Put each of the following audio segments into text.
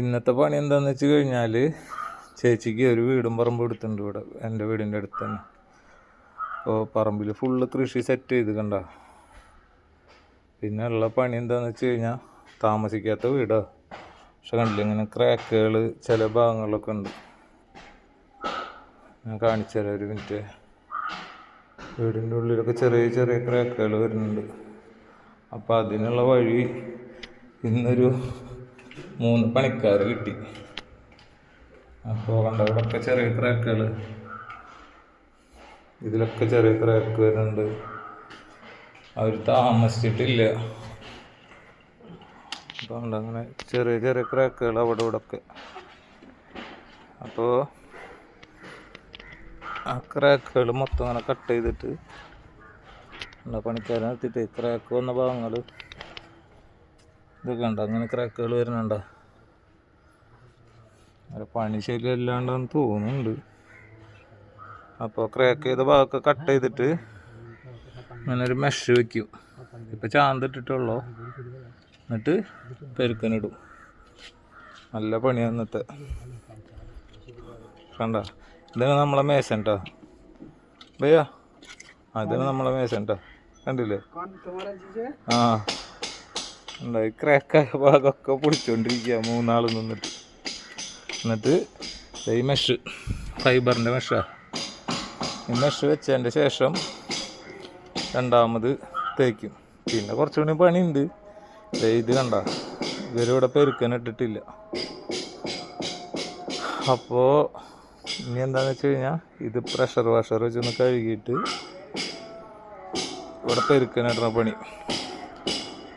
ഇന്നത്തെ പണി എന്താണെന്ന് വെച്ച് കഴിഞ്ഞാൽ ചേച്ചിക്ക് ഒരു വീടും പറമ്പും എടുത്തിട്ടുണ്ട് ഇവിടെ എൻ്റെ വീടിൻ്റെ അടുത്ത് തന്നെ. അപ്പോൾ പറമ്പിൽ ഫുള്ള് കൃഷി സെറ്റ് ചെയ്ത് കണ്ട. പിന്നെ ഉള്ള പണി എന്താണെന്ന് വെച്ച് കഴിഞ്ഞാൽ താമസിക്കാത്ത വീടാ, പക്ഷെ കണ്ടില്ല ഇങ്ങനെ ക്രാക്കുകൾ ചില ഭാഗങ്ങളിലൊക്കെ ഉണ്ട്. ഞാൻ കാണിച്ചു തരാം ഒരു മിനിറ്റ്. വീടിൻ്റെ ഉള്ളിലൊക്കെ ചെറിയ ചെറിയ ക്രാക്കുകൾ വരുന്നുണ്ട്. അപ്പോൾ അതിനുള്ള വഴി ഇന്നൊരു 3 പണിക്കാർ കിട്ടി. അപ്പോൾ കണ്ട ഇവിടെയൊക്കെ ചെറിയ ക്രാക്കുകൾ, ഇതിലൊക്കെ ചെറിയ ക്രാക്ക് വരുന്നുണ്ട്. അവർ താമസിച്ചിട്ടില്ല. അപ്പോൾ കണ്ട അങ്ങനെ ചെറിയ ചെറിയ ക്രാക്കുകൾ അവിടെ ഇവിടെ ഒക്കെ. അപ്പോൾ ആ ക്രാക്കുകൾ മൊത്തം അങ്ങനെ കട്ട് ചെയ്തിട്ട് പണിക്കാരെ നിർത്തിയിട്ട് ക്രാക്ക് വന്ന ഭാഗങ്ങൾ ഇതൊക്കെ ഉണ്ട്. അങ്ങനെ ക്രാക്കുകൾ വരുന്നുണ്ടോ? പണി ശരിയല്ലാണ്ടെന്ന് തോന്നുന്നുണ്ട്. അപ്പോൾ ക്രാക്ക് ചെയ്ത ഭാഗമൊക്കെ കട്ട് ചെയ്തിട്ട് അങ്ങനെ ഒരു മെഷ് വയ്ക്കും. ഇപ്പം ചാന്തിട്ടിട്ടുള്ളൂ, എന്നിട്ട് പെരുക്കനിടും. നല്ല പണിയാണ് ഇന്നത്തെ. കണ്ട ഇതാണ് നമ്മളെ മേശൻ കേട്ടോ ഭയ്യാ. ഇതാണ് നമ്മളെ മേശൻ കേട്ടോ, കണ്ടില്ലേ? ആ ഉണ്ടായി ക്രാക്കായ ഭാഗമൊക്കെ പൊളിച്ചോണ്ടിരിക്കുക 3 ആൾ നിന്നിട്ട്. എന്നിട്ട് ഈ മെഷ് ഫൈബറിൻ്റെ മെഷാണ്. ഈ മെഷ് വെച്ചതിൻ്റെ ശേഷം രണ്ടാമത് തേക്കും. പിന്നെ കുറച്ചുകൂടി പണിയുണ്ട്. ഇത് കണ്ട ഇവരിവിടെ പെരുക്കനിട്ടിട്ടില്ല. അപ്പോൾ ഇനി എന്താണെന്ന് വെച്ച് കഴിഞ്ഞാൽ ഇത് പ്രഷർ വാഷർ വെച്ചൊന്ന് കഴുകിയിട്ട് ഇവിടെ പെരുക്കനിടുന്ന പണി.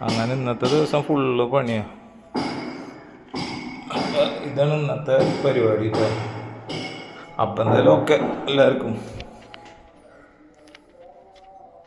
അങ്ങനെ ഇന്നത്തെ ദിവസം ഫുള്ള് പണിയാണ്. ഇതാണ് ഇന്നത്തെ പരിപാടി. അപ്പം എന്തായാലും ഓക്കെ എല്ലാവർക്കും.